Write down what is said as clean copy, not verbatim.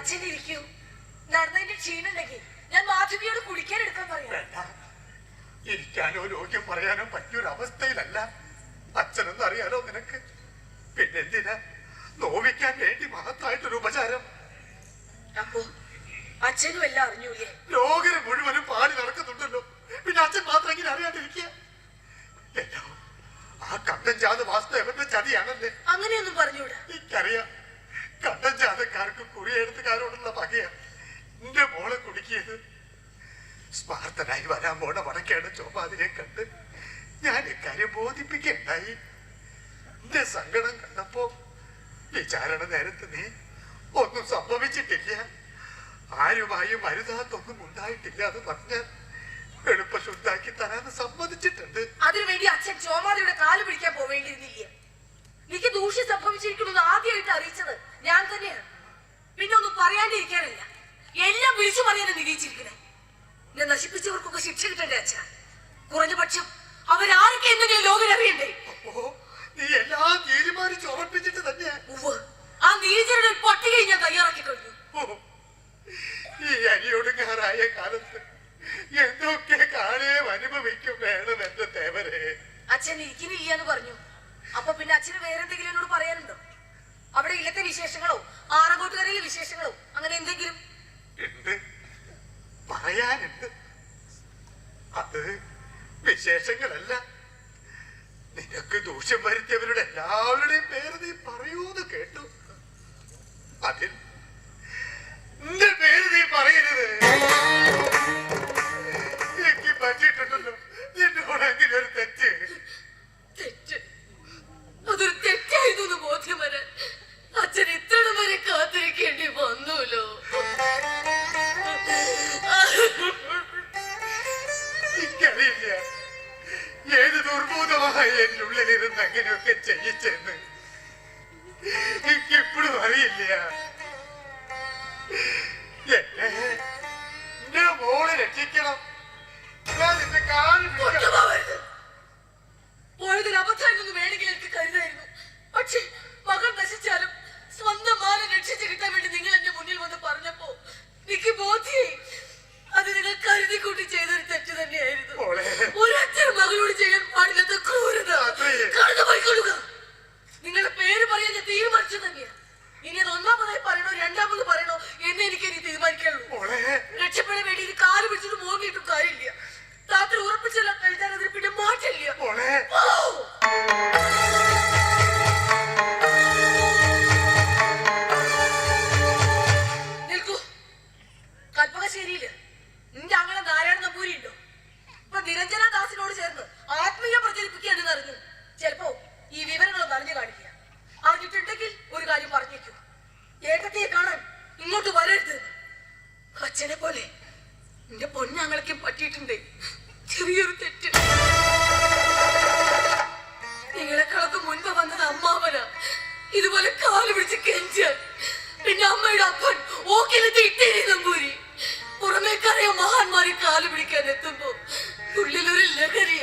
അച്ഛൻ ഇരിക്കൂ. നടന്നതിന്റെ ക്ഷീണുണ്ടെങ്കിൽ ഞാൻ മാധവിയോട് കുടിക്കാൻ എടുക്കാൻ പറയാം. ഇരിക്കാനോ രോഗ്യം പറയാനോ പറ്റിയൊരവസ്ഥയിലല്ല. അച്ഛനൊന്നും അറിയാലോ നിനക്ക്. പിന്നെന്തിനാ നോവിക്കാൻ വേണ്ടി മഹത്തായിട്ടൊരു ഉപചാരം? അപ്പോ അച്ഛനും എല്ലാം അറിഞ്ഞൂലേ? ലോകര് മുഴുവനും പാടി നടക്കുന്നുണ്ടല്ലോ, പിന്നെ അച്ഛൻ മാത്രം ഇങ്ങനെ അറിയാണ്ടിരിക്കുക? എല്ലാം ആ കണ്ടൻ ജാത വാസ്തവന്റെ ചതിയാണല്ലേ? അങ്ങനെയൊന്നും പറഞ്ഞൂടാ. എനിക്കറിയാം. കണ്ടൻ ജാതക്കാർക്കും കുറിയെഴുത്തുകാരോടുള്ള പകയാ എന്റെ മോളെ കുടുക്കിയത്. സ്മാർത്തനായി വരാൻ പോണ വടക്കേട് ചോമാതിരെ കണ്ട് ഞാൻ ഇക്കാര്യം ബോധിപ്പിക്കണ്ടായി. എന്റെ സങ്കടം കണ്ടപ്പോ വിചാരണ നേരത്ത് നീ ഒന്നും സംഭവിച്ചിട്ടില്ല, ആരുമായും അരുതാത്തൊന്നും ഉണ്ടായിട്ടില്ല എന്ന് പറഞ്ഞാൽ എളുപ്പ ശുദ്ധാക്കി തരാന്ന് സമ്മതിച്ചിട്ടുണ്ട്. അതിനുവേണ്ടി അച്ഛൻ ചോമാതിയുടെ കാല് പിടിക്കാൻ പോവേണ്ടിയിരുന്നില്ല. എനിക്ക് ദൂഷ്യം സംഭവിച്ചിരിക്കണമെന്ന് ആദ്യമായിട്ട് അറിയിച്ചത് ഞാൻ തന്നെയാണ്. പിന്നെ ഒന്നും പറയാണ്ടിരിക്കാനില്ല, എല്ലാം വിളിച്ചു പറയാനും നിരീക്ഷിച്ചിരിക്കണേ. എന്നെ നശിപ്പിച്ചവർക്കൊക്കെ ശിക്ഷ കിട്ടണ്ടേ അച്ഛ? കുറഞ്ഞ പക്ഷം അവരാരൊക്കെ എന്തെങ്കിലും ലോകം അറിയണ്ടേ? അപ്പോ നീ എല്ലാം തീരുമാനിച്ച് ഉറപ്പിച്ചിട്ട് തന്നെയാ? ആ നീചരുടെ പട്ടിക ഞാൻ തയ്യാറാക്കി കഴിഞ്ഞു. ഈ അരിയൊടുങ്ങാറായ കാലത്ത് എന്തൊക്കെ കാണുകയും അനുഭവിക്കും വേണം എന്റെ തേവരെ. അച്ഛൻ ഇരിക്കുന്നില്ല എന്ന് പറഞ്ഞു. അപ്പൊ പിന്നെ അച്ഛന് വേറെന്തെങ്കിലും എന്നോട് പറയാനുണ്ടോ? അവിടെ ഇല്ലത്തെ വിശേഷങ്ങളോ ആറങ്ങോട്ടുകരയിലെ വിശേഷങ്ങളോ അങ്ങനെ എന്തെങ്കിലും? ഉണ്ട്, പറയാനുണ്ട്. അത് വിശേഷങ്ങളല്ല. നിനക്ക് ദൂഷ്യം വരുത്തിയവരുടെ എല്ലാവരുടെയും പേര് നീ പറയൂന്ന് കേട്ടു. അതിൽ എന്റെ പേര് നീ പറയരുത്. എനിക്ക് പറ്റിയിട്ടുണ്ടല്ലോ നിന്നോട് അങ്ങനെ ഒരു തെറ്റ്. അതൊരു തെറ്റായിരുന്നു ബോധ്യം വരാൻ അച്ഛൻ ഇത്രയും വരെ കാത്തിരിക്കേണ്ടി വന്നൂലോ. എനിക്കറിയില്ല ഏത് ദുർബോധമായി എന്റെ ഉള്ളിലിരുന്ന് അങ്ങനെയൊക്കെ ചെയ്യിച്ചെന്ന്. എനിക്കിപ്പോഴും അറിയില്ല. എന്റെ മോളെ രക്ഷിക്കണം. ഞാൻ നിന്റെ കാല് പോയതൊരു അബദ്ധമായിരുന്നു വേണമെങ്കിൽ എനിക്ക് കരുതായിരുന്നു. പക്ഷെ മകൾ നശിച്ചാലും സ്വന്തം മാനം രക്ഷിച്ചു കിട്ടാൻ വേണ്ടി നിങ്ങൾ എന്റെ മുന്നിൽ വന്ന് പറഞ്ഞപ്പോ എനിക്ക് ബോധ്യായി അത് നിങ്ങൾ കരുതി കൂട്ടി ചെയ്തൊരു തെറ്റ് തന്നെയായിരുന്നു. ഒരച്ഛനും മകളോട് ചെയ്യാൻ പാടില്ലാത്ത ക്രൂരത. നിങ്ങളുടെ പേര് പറയാൻ ഞാൻ തീരുമാനിച്ചു തന്നെയാ. ഇനി അത് ഒന്നാമതായി പറയണോ രണ്ടാമത് പറയണോ എന്ന് എനിക്ക് ഇനി തീരുമാനിക്കാനുള്ളൂ. രക്ഷപ്പെടാൻ വേണ്ടി ഇത് കാല് പിടിച്ചിട്ട് മോങ്ങിയിട്ടും കാര്യമില്ല. രാത്രി ഉറപ്പിച്ചെല്ലാം കഴിച്ചാൽ അതിന് പിന്നെ മാറ്റില്ല. നിൽക്കൂ. കൽപ്പകശ്ശേരിയില് നിന്റെ അങ്ങനെ നാരായണ നമ്പൂരി ഉണ്ടോ? ഇപ്പൊ നിരഞ്ജന ദാസിനോട് ചേർന്ന് ആത്മീയ പ്രചരിപ്പിക്കുകയാണെന്ന് അറിഞ്ഞു. ചിലപ്പോ ഈ വിവരങ്ങളൊന്നും അറിഞ്ഞു കാണിക്കുക. അറിഞ്ഞിട്ടുണ്ടെങ്കിൽ ഒരു കാര്യം പറഞ്ഞേക്കൂ, ഏട്ടത്തിയെ കാണാൻ ഇങ്ങോട്ട് വരരുത്. അച്ഛനെ പോലെ എന്റെ പൊന്നങ്ങളേക്കും പറ്റിയിട്ടുണ്ട് ചെറിയൊരു തെറ്റ്. നിങ്ങളെക്കാളൊക്കെ മുൻപ് വന്നത് അമ്മാവനാ ഇതുപോലെ കാല് പിടിച്ച് കെഞ്ചാൻ. പിന്നെ അമ്മയുടെ അപ്പൻ ഓക്കിലെത്തി ഇട്ടേരി നമ്പൂരി. പുറമേക്കറിയാം മഹാന്മാരെ കാല് പിടിക്കാൻ എത്തുമ്പോ ഉള്ളിലൊരു ലഹരി.